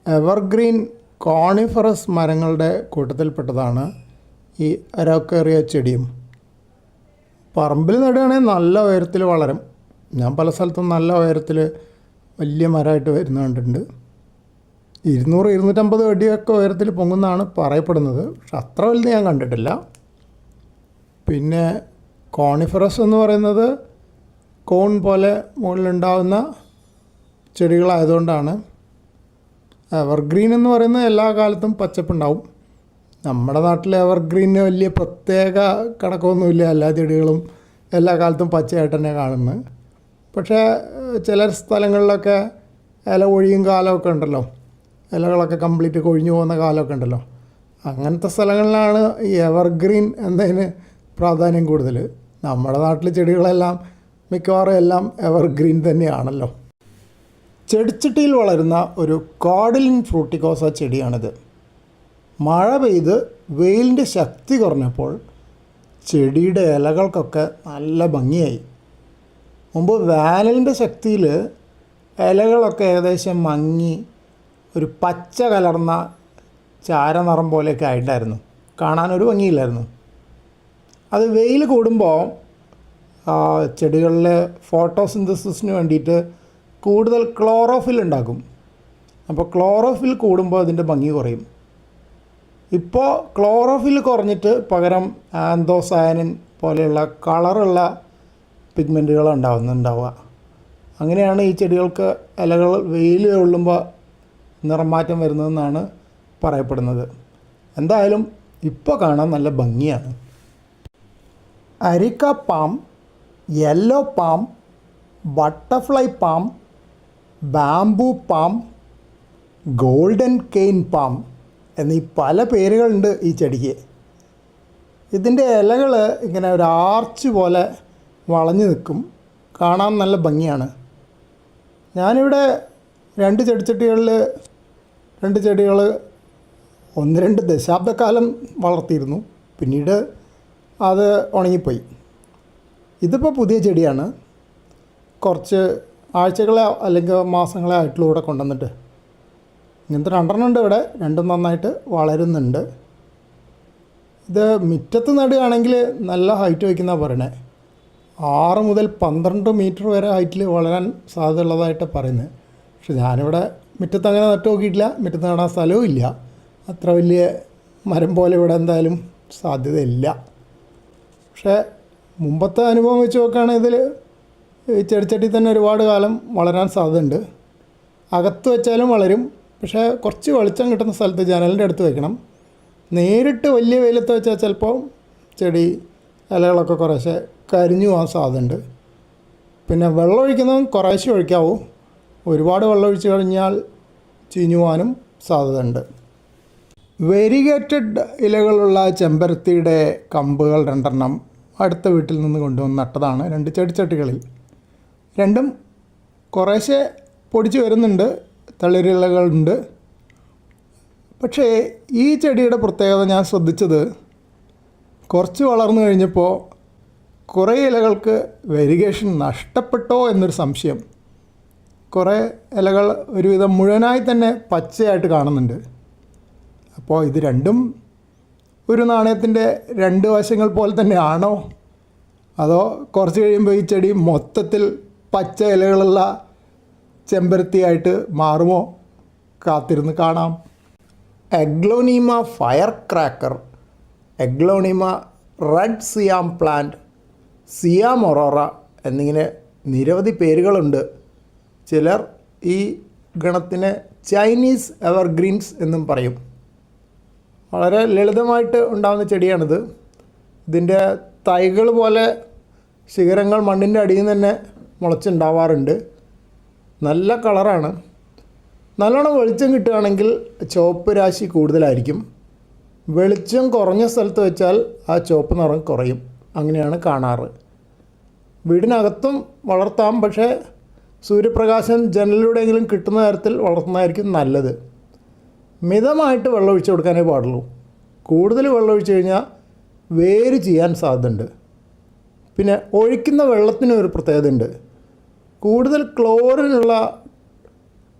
Evergreen coniferous മരങ്ങളുടെ കൂട്ടത്തിൽപ്പെട്ടതാണ് ഈ അരോക്കേറിയ ചെടിയും. പറമ്പിൽ നടുകയാണെങ്കിൽ നല്ല ഉയരത്തിൽ വളരും. ഞാൻ പല സ്ഥലത്തും നല്ല ഉയരത്തിൽ വലിയ മരമായിട്ട് വരുന്ന കണ്ടിട്ടുണ്ട്. 200-250 അടിയൊക്കെ ഉയരത്തിൽ പൊങ്ങുന്നതാണ് പറയപ്പെടുന്നത്. പക്ഷെ അത്ര വലുത് ഞാൻ കണ്ടിട്ടില്ല. പിന്നെ കോണിഫറസ് എന്ന് പറയുന്നത് കോൺ പോലെ മുകളിലുണ്ടാകുന്ന ചെടികളായതുകൊണ്ടാണ്. എവർഗ്രീൻ എന്ന് പറയുന്നത് എല്ലാ കാലത്തും പച്ചപ്പുണ്ടാവും. നമ്മുടെ നാട്ടിലെ എവർഗ്രീനിന് വലിയ പ്രത്യേക കണക്കൊന്നുമില്ല. എല്ലാ ചെടികളും എല്ലാ കാലത്തും പച്ചയായിട്ട് തന്നെ കാണുന്നത്. പക്ഷേ ചില സ്ഥലങ്ങളിലൊക്കെ ഇല ഒഴിയും കാലമൊക്കെ ഉണ്ടല്ലോ, ഇലകളൊക്കെ കംപ്ലീറ്റ് കൊഴിഞ്ഞു പോകുന്ന കാലമൊക്കെ ഉണ്ടല്ലോ. അങ്ങനത്തെ സ്ഥലങ്ങളിലാണ് ഈ എവർഗ്രീൻ എന്നതിന് പ്രാധാന്യം കൂടുതൽ. നമ്മുടെ നാട്ടിൽ ചെടികളെല്ലാം മിക്കവാറും എല്ലാം എവർഗ്രീൻ തന്നെയാണല്ലോ. ചെടിച്ചട്ടിയിൽ വളരുന്ന ഒരു കോഡിലിൻ ഫ്രൂട്ടിക്കോസ ചെടിയാണിത്. മഴ പെയ്ത് വെയിലിൻ്റെ ശക്തി കുറഞ്ഞപ്പോൾ ചെടിയുടെ ഇലകൾക്കൊക്കെ നല്ല ഭംഗിയായി. മുമ്പ് വേനലിൻ്റെ ശക്തിയിൽ ഇലകളൊക്കെ ഏകദേശം മങ്ങി ഒരു പച്ച കലർന്ന ചാരനിറം പോലെയൊക്കെ ആയിട്ടായിരുന്നു. കാണാനൊരു ഭംഗിയില്ലായിരുന്നു. അത് വെയിൽ കൂടുമ്പോൾ ചെടികളിലെ ഫോട്ടോസിന്തസിസിന് വേണ്ടിയിട്ട് കൂടുതൽ ക്ലോറോഫിൽ ഉണ്ടാക്കും. അപ്പോൾ ക്ലോറോഫിൽ കൂടുമ്പോൾ അതിൻ്റെ ഭംഗി കുറയും. ഇപ്പോൾ ക്ലോറോഫിൽ കുറഞ്ഞിട്ട് പകരം ആന്തോസയാനിൻ പോലെയുള്ള കളറുള്ള പിഗ്മെൻറ്റുകളാണ് ഉണ്ടാവുക. അങ്ങനെയാണ് ഈ ചെടികൾക്ക് ഇലകൾ വെയിൽ കൊള്ളുമ്പോൾ നിറമാറ്റം വരുന്നതെന്നാണ് പറയപ്പെടുന്നത്. എന്തായാലും ഇപ്പോൾ കാണാൻ നല്ല ഭംഗിയാണ്. Areca palm, yellow palm, butterfly palm, bamboo palm, golden cane palm എന്നീ പല പേരുകളുണ്ട് ഈ ചെടിക്ക്. ഇതിൻ്റെ ഇലകൾ ഇങ്ങനെ ഒരു ആർച്ച് പോലെ വളഞ്ഞു നിൽക്കും. കാണാൻ നല്ല ഭംഗിയാണ്. ഞാനിവിടെ 2 ചെടിച്ചട്ടികളിൽ 2 ചെടികൾ 1-2 ദശാബ്ദക്കാലം വളർത്തിയിരുന്നു. പിന്നീട് അത് ഉണങ്ങിപ്പോയി. ഇതിപ്പോൾ പുതിയ ചെടിയാണ്. കുറച്ച് ആഴ്ചകളെ അല്ലെങ്കിൽ മാസങ്ങളെ ആയിട്ടുള്ള ഇവിടെ കൊണ്ടുവന്നിട്ട്. ഇങ്ങനത്തെ 2 ഉണ്ട് ഇവിടെ. 2 നന്നായിട്ട് വളരുന്നുണ്ട്. ഇത് മുറ്റത്ത് നടുകയാണെങ്കിൽ നല്ല ഹൈറ്റ് വയ്ക്കുന്നതാണ് പറയണേ. 6 മുതൽ 12 മീറ്റർ വരെ ഹൈറ്റിൽ വളരാൻ സാധ്യതയുള്ളതായിട്ട് പറയുന്നത്. പക്ഷെ ഞാനിവിടെ മുറ്റത്ത് അങ്ങനെ നട്ട് നോക്കിയിട്ടില്ല. മുറ്റത്ത് നടാൻ സ്ഥലവും ഇല്ല. അത്ര വലിയ മരം പോലെ ഇവിടെ എന്തായാലും സാധ്യതയില്ല. പക്ഷേ മുമ്പത്തെ അനുഭവം വെച്ച് നോക്കുകയാണെങ്കിൽ ഈ ചെടിച്ചട്ടി തന്നെ ഒരുപാട് കാലം വളരാൻ സാധ്യതയുണ്ട്. അകത്ത് വെച്ചാലും വളരും. പക്ഷേ കുറച്ച് വെളിച്ചം കിട്ടുന്ന സ്ഥലത്ത് ജനലിൻ്റെ അടുത്ത് വയ്ക്കണം. നേരിട്ട് വലിയ വെയിലത്ത് വെച്ചാൽ ചിലപ്പോൾ ചെടി ഇലകളൊക്കെ കുറേശ്ശെ കരിഞ്ഞു പോകാൻ സാധ്യതയുണ്ട്. പിന്നെ വെള്ളം ഒഴിക്കുന്നതും കുറേശ്ശെ ഒഴിക്കാവൂ. ഒരുപാട് വെള്ളം ഒഴിച്ച് കഴിഞ്ഞാൽ ചീഞ്ഞു പോകാനും സാധ്യതയുണ്ട്. വെരിഗേറ്റഡ് ഇലകളുള്ള ചെമ്പരത്തിയുടെ കമ്പുകൾ 2 അടുത്ത വീട്ടിൽ നിന്ന് കൊണ്ടുവന്ന് നട്ടതാണ് 2 ചെടിച്ചട്ടികളിൽ. 2 കുറേശ്ശെ പൊടിച്ച് വരുന്നുണ്ട്. തളിരിലകളുണ്ട്. പക്ഷേ ഈ ചെടിയുടെ പ്രത്യേകത ഞാൻ ശ്രദ്ധിച്ചത്, കുറച്ച് വളർന്നു കഴിഞ്ഞപ്പോൾ കുറേ ഇലകൾക്ക് വെരിഗേഷൻ നഷ്ടപ്പെട്ടോ എന്നൊരു സംശയം. കുറേ ഇലകൾ ഒരുവിധം മുഴുവനായി തന്നെ പച്ചയായിട്ട് കാണുന്നുണ്ട്. അപ്പോൾ ഇത് രണ്ടും ഒരു നാണയത്തിൻ്റെ 2 വശങ്ങൾ പോലെ തന്നെയാണോ, അതോ കുറച്ച് കഴിയുമ്പോൾ ഈ ചെടി മൊത്തത്തിൽ പച്ച ഇലകളുള്ള ചെമ്പരത്തിയായിട്ട് മാറുമോ? കാത്തിരുന്ന് കാണാം. എഗ്ലോണീമ ഫയർ ക്രാക്കർ, എഗ്ലോണീമ റെഡ് സിയാം പ്ലാന്റ്, സിയാം ഒറോറ എന്നിങ്ങനെ നിരവധി പേരുകളുണ്ട്. ചിലർ ഈ ഗണത്തിന് ചൈനീസ് എവർഗ്രീൻസ് എന്നും പറയും. വളരെ ലളിതമായിട്ട് ഉണ്ടാകുന്ന ചെടിയാണിത്. ഇതിൻ്റെ തൈകൾ പോലെ ശിഖരങ്ങൾ മണ്ണിൻ്റെ അടിയിൽ നിന്ന് തന്നെ മുളച്ചുണ്ടാവാറുണ്ട്. നല്ല കളറാണ്. നല്ലോണം വെളിച്ചം കിട്ടുകയാണെങ്കിൽ ചുവപ്പ് രാശി കൂടുതലായിരിക്കും. വെളിച്ചം കുറഞ്ഞ സ്ഥലത്ത് വെച്ചാൽ ആ ചുവപ്പ് നിറം കുറയും. അങ്ങനെയാണ് കാണാറ്. വീടിനകത്തും വളർത്താം. പക്ഷേ സൂര്യപ്രകാശം ജനലിലൂടെയെങ്കിലും കിട്ടുന്ന തരത്തിൽ വളർത്തുന്നതായിരിക്കും നല്ലത്. മിതമായിട്ട് വെള്ളം ഒഴിച്ച് കൊടുക്കാനേ പാടുള്ളൂ. കൂടുതൽ വെള്ളം ഒഴിച്ച് കഴിഞ്ഞാൽ വേര് ചെയ്യാൻ സാധ്യതയുണ്ട്. പിന്നെ ഒഴിക്കുന്ന വെള്ളത്തിനൊരു പ്രത്യേകതയുണ്ട്. കൂടുതൽ ക്ലോറിനുള്ള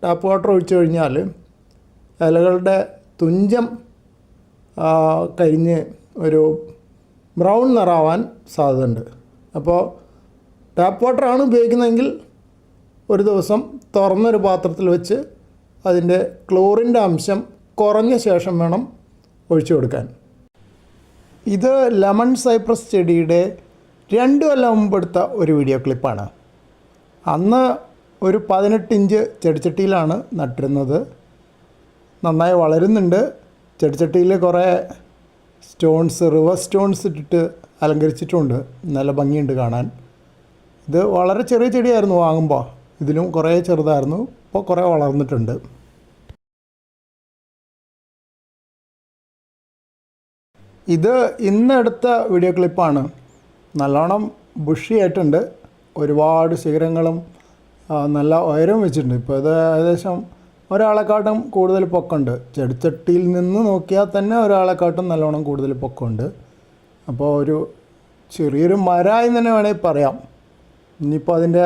ടാപ്പ് വാട്ടർ ഒഴിച്ചു കഴിഞ്ഞാൽ ഇലകളുടെ തുഞ്ചം കരിഞ്ഞ് ഒരു ബ്രൗൺ നിറാവാൻ സാധ്യതയുണ്ട്. അപ്പോൾ ടാപ്പ് വാട്ടറാണ് ഉപയോഗിക്കുന്നതെങ്കിൽ ഒരു ദിവസം തുറന്നൊരു പാത്രത്തിൽ വെച്ച് അതിൻ്റെ ക്ലോറിൻ്റെ അംശം കുറഞ്ഞ ശേഷം വേണം ഒഴിച്ചു കൊടുക്കാൻ. ഇത് ലെമൺ സൈപ്രസ് ചെടിയുടെ 2 കൊല്ലം മുമ്പ് എടുത്ത ഒരു വീഡിയോ ക്ലിപ്പാണ്. അന്ന് ഒരു 18 ഇഞ്ച് ചെടിച്ചട്ടിയിലാണ് നട്ടിരുന്നത്. നന്നായി വളരുന്നുണ്ട്. ചെടിച്ചട്ടിയിൽ കുറേ സ്റ്റോൺസ്, റിവേഴ്സ് സ്റ്റോൺസ് ഇട്ടിട്ട് അലങ്കരിച്ചിട്ടുണ്ട്. നല്ല ഭംഗിയുണ്ട് കാണാൻ. ഇത് വളരെ ചെറിയ ചെടിയായിരുന്നു വാങ്ങുമ്പോൾ. ഇതിലും കുറേ ചെറുതായിരുന്നു. ഇപ്പോൾ കുറേ വളർന്നിട്ടുണ്ട്. ഇത് ഇന്നെടുത്ത വീഡിയോ ക്ലിപ്പാണ്. നല്ലോണം ബുഷി ആയിട്ടുണ്ട്. ഒരുപാട് ശിഖരങ്ങളും നല്ല ഉയരം വെച്ചിട്ടുണ്ട്. ഇപ്പോൾ ഇത് ഏകദേശം ഒരാളെക്കാട്ടും കൂടുതൽ പൊക്കമുണ്ട്. ചെടിച്ചട്ടിയിൽ നിന്ന് നോക്കിയാൽ തന്നെ ഒരാളെക്കാട്ടും നല്ലോണം കൂടുതൽ പൊക്കമുണ്ട്. അപ്പോൾ ഒരു ചെറിയൊരു മരമായി തന്നെ വേണമെങ്കിൽ പറയാം. ഇനിയിപ്പോൾ അതിൻ്റെ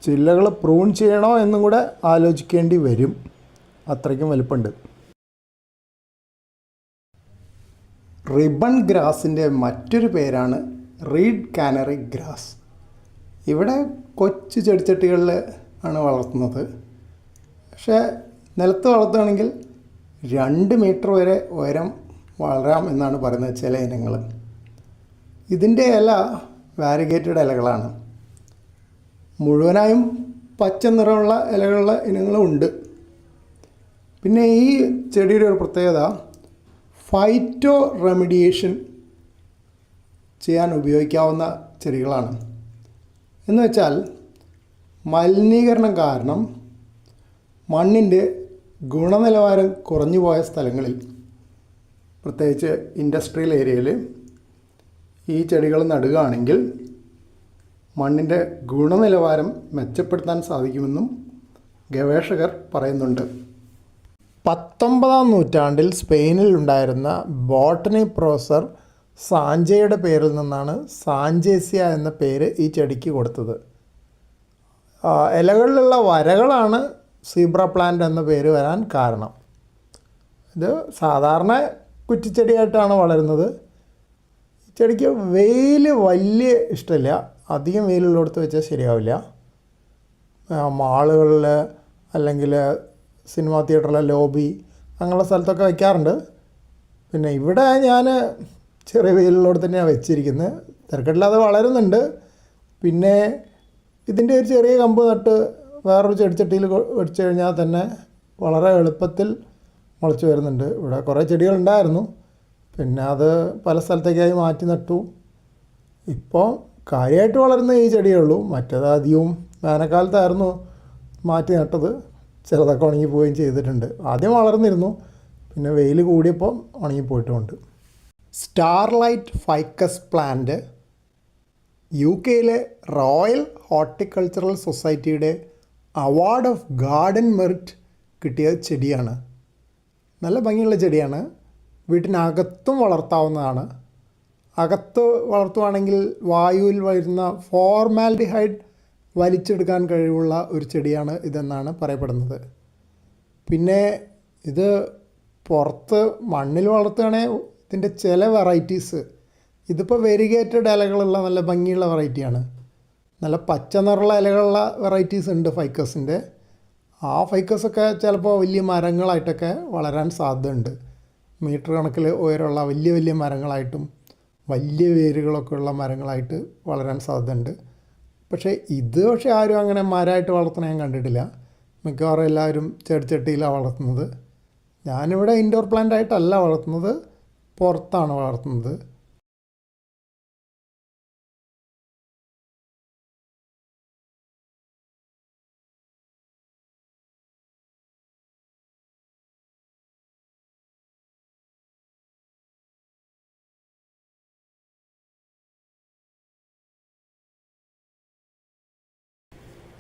ചില്ലകൾ പ്രൂൺ ചെയ്യണോ എന്നും കൂടെ ആലോചിക്കേണ്ടി വരും. അത്രയ്ക്കും വലിപ്പമുണ്ട്. റിബൺ ഗ്രാസിൻ്റെ മറ്റൊരു പേരാണ് റീഡ് കാനറി ഗ്രാസ്. ഇവിടെ കൊച്ചു ചെടിച്ചട്ടികളിൽ ആണ് വളർത്തുന്നത്. പക്ഷേ നിലത്ത് വളർത്തുകയാണെങ്കിൽ 2 മീറ്റർ വരെ ഉയരം വളരാം എന്നാണ് പറയുന്നത് ചില ഇനങ്ങൾ. ഇതിൻ്റെ ഇല വാരിഗേറ്റഡ് ഇലകളാണ്. മുഴുവനായും പച്ച നിറമുള്ള ഇലകളുള്ള ഇനങ്ങളും ഉണ്ട്. പിന്നെ ഈ ചെടിയുടെ ഒരു പ്രത്യേകത ഫൈറ്റോ റെമഡിയേഷൻ ചെയ്യാൻ ഉപയോഗിക്കാവുന്ന ചെടികളാണ്. എന്ന് വെച്ചാൽ മലിനീകരണം കാരണം മണ്ണിൻ്റെ ഗുണനിലവാരം കുറഞ്ഞു പോയ സ്ഥലങ്ങളിൽ, പ്രത്യേകിച്ച് ഇൻഡസ്ട്രിയൽ ഏരിയയിൽ ഈ ചെടികൾ നടുകയാണെങ്കിൽ മണ്ണിൻ്റെ ഗുണനിലവാരം മെച്ചപ്പെടുത്താൻ സാധിക്കുമെന്നും ഗവേഷകർ പറയുന്നുണ്ട്. 19-ാം നൂറ്റാണ്ടിൽ സ്പെയിനിൽ ഉണ്ടായിരുന്ന ബോട്ടണി പ്രൊഫസർ സാഞ്ചയുടെ പേരിൽ നിന്നാണ് സാഞ്ചേസിയ എന്ന പേര് ഈ ചെടിക്ക് കൊടുത്തത്. ഇലകളിലുള്ള വരകളാണ് സീബ്ര പ്ലാന്റ് എന്ന പേര് വരാൻ കാരണം. ഇത് സാധാരണ കുറ്റിച്ചെടിയായിട്ടാണ് വളരുന്നത്. ഈ ചെടിക്ക് വെയിൽ വലിയ ഇഷ്ടമില്ല. അധികം വെയിലുള്ളിടത്ത് വെച്ചാൽ ശരിയാവില്ല. മാളുകളിൽ അല്ലെങ്കിൽ സിനിമാ തിയേറ്ററിലെ ലോബി അങ്ങനെയുള്ള സ്ഥലത്തൊക്കെ വയ്ക്കാറുണ്ട്. പിന്നെ ഇവിടെ ഞാൻ ചെറിയ വെയിലുള്ളിടത്ത് തന്നെയാണ് വെച്ചിരിക്കുന്നത്. തിരക്കില്ലാതെ വളരുന്നുണ്ട്. പിന്നെ ഇതിൻ്റെ ഒരു ചെറിയ കമ്പ് നട്ട് വേറൊരു ചെടിച്ചട്ടിയിൽ വെച്ച് കഴിഞ്ഞാൽ തന്നെ വളരെ എളുപ്പത്തിൽ മുളച്ച് വരുന്നുണ്ട്. ഇവിടെ കുറേ ചെടികളുണ്ടായിരുന്നു. പിന്നെ അത് പല സ്ഥലത്തേക്കായി മാറ്റി നട്ടു. ഇപ്പോൾ കാര്യമായിട്ട് വളരുന്ന ഈ ചെടിയേ ഉള്ളൂ. മറ്റേത് അധികവും വേനൽക്കാലത്തായിരുന്നു മാറ്റി നട്ടത്. ചിലതൊക്കെ ഉണങ്ങിപ്പോവുകയും ചെയ്തിട്ടുണ്ട്. ആദ്യം വളർന്നിരുന്നു, പിന്നെ വെയിൽ കൂടിയപ്പോൾ ഉണങ്ങിപ്പോയിട്ടുമുണ്ട്. സ്റ്റാർലൈറ്റ് ഫൈക്കസ് പ്ലാന്റ് UK-യിലെ റോയൽ ഹോർട്ടിക്കൾച്ചറൽ സൊസൈറ്റിയുടെ അവാർഡ് ഓഫ് ഗാർഡൻ മെറിറ്റ് കിട്ടിയ ചെടിയാണ്. നല്ല ഭംഗിയുള്ള ചെടിയാണ്. വീട്ടിനകത്തും വളർത്താവുന്നതാണ്. അകത്ത് വളർത്തുകയാണെങ്കിൽ വായുവിൽ വരുന്ന ഫോർമാൽഡിഹൈഡ് വലിച്ചെടുക്കാൻ കഴിവുള്ള ഒരു ചെടിയാണ് ഇതെന്നാണ് പറയപ്പെടുന്നത്. പിന്നെ ഇത് പുറത്ത് മണ്ണിൽ വളർത്തുകയാണെങ്കിൽ ഇതിൻ്റെ ചില വെറൈറ്റീസ്, ഇതിപ്പോൾ വെരിഗേറ്റഡ് ഇലകളുള്ള നല്ല ഭംഗിയുള്ള വെറൈറ്റിയാണ്. നല്ല പച്ച നിറമുള്ള ഇലകളുള്ള വെറൈറ്റീസ് ഉണ്ട് ഫൈക്കസിൻ്റെ. ആ ഫൈക്കസൊക്കെ ചിലപ്പോൾ വലിയ മരങ്ങളായിട്ടൊക്കെ വളരാൻ സാധ്യതയുണ്ട്. മീറ്റർ കണക്കിൽ ഉയരമുള്ള വലിയ വലിയ മരങ്ങളായിട്ടും വലിയ വേരുകളൊക്കെ ഉള്ള മരങ്ങളായിട്ട് വളരാൻ സാധ്യതയുണ്ട്. പക്ഷേ ആരും അങ്ങനെ മരമായിട്ട് വളർത്തുന്നത് ഞാൻ കണ്ടിട്ടില്ല. മിക്കവാറും എല്ലാവരും ചെടിച്ചട്ടിയിലാണ് വളർത്തുന്നത്. ഞാനിവിടെ ഇൻഡോർ പ്ലാന്റ് ആയിട്ടല്ല വളർത്തുന്നത്, പുറത്താണ് വളർത്തുന്നത്.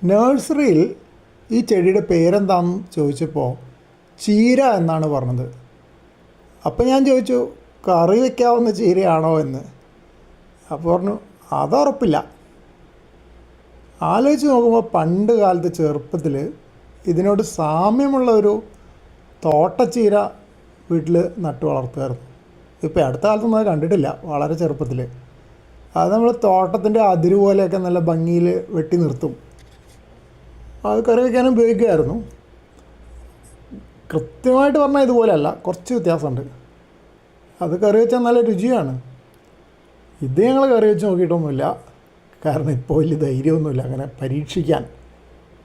നഴ്സറിയിൽ ഈ ചെടിയുടെ പേരെന്താണെന്ന് ചോദിച്ചപ്പോൾ ചീര എന്നാണ് പറഞ്ഞത്. അപ്പോൾ ഞാൻ ചോദിച്ചു കറി വയ്ക്കാവുന്ന ചീരയാണോ എന്ന്. അപ്പോൾ പറഞ്ഞു അതുറപ്പില്ല. ആലോചിച്ച് നോക്കുമ്പോൾ പണ്ട് കാലത്ത് ചെറുപ്പത്തിൽ ഇതിനോട് സാമ്യമുള്ള ഒരു തോട്ടച്ചീര വീട്ടിൽ നട്ടു വളർത്തുമായിരുന്നു. ഇപ്പോൾ അടുത്ത കാലത്തൊന്നും അത് കണ്ടിട്ടില്ല, വളരെ ചെറുപ്പത്തിൽ. അത് നമ്മൾ തോട്ടത്തിൻ്റെ അതിര് പോലെയൊക്കെ നല്ല ഭംഗിയിൽ വെട്ടി നിർത്തും. അത് കറി വയ്ക്കാനും ഉപയോഗിക്കുമായിരുന്നു. കൃത്യമായിട്ട് പറഞ്ഞാൽ ഇതുപോലെയല്ല, കുറച്ച് വ്യത്യാസമുണ്ട്. അത് കറി വെച്ചാൽ നല്ല രുചിയാണ്. ഇത് ഞങ്ങൾ കറി വെച്ച് നോക്കിയിട്ടൊന്നുമില്ല, കാരണം ഇപ്പോൾ വലിയ ധൈര്യമൊന്നുമില്ല അങ്ങനെ പരീക്ഷിക്കാൻ.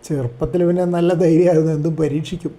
ചെറുപ്പത്തിൽ പിന്നെ നല്ല ധൈര്യമായിരുന്നു, എന്തും പരീക്ഷിക്കും.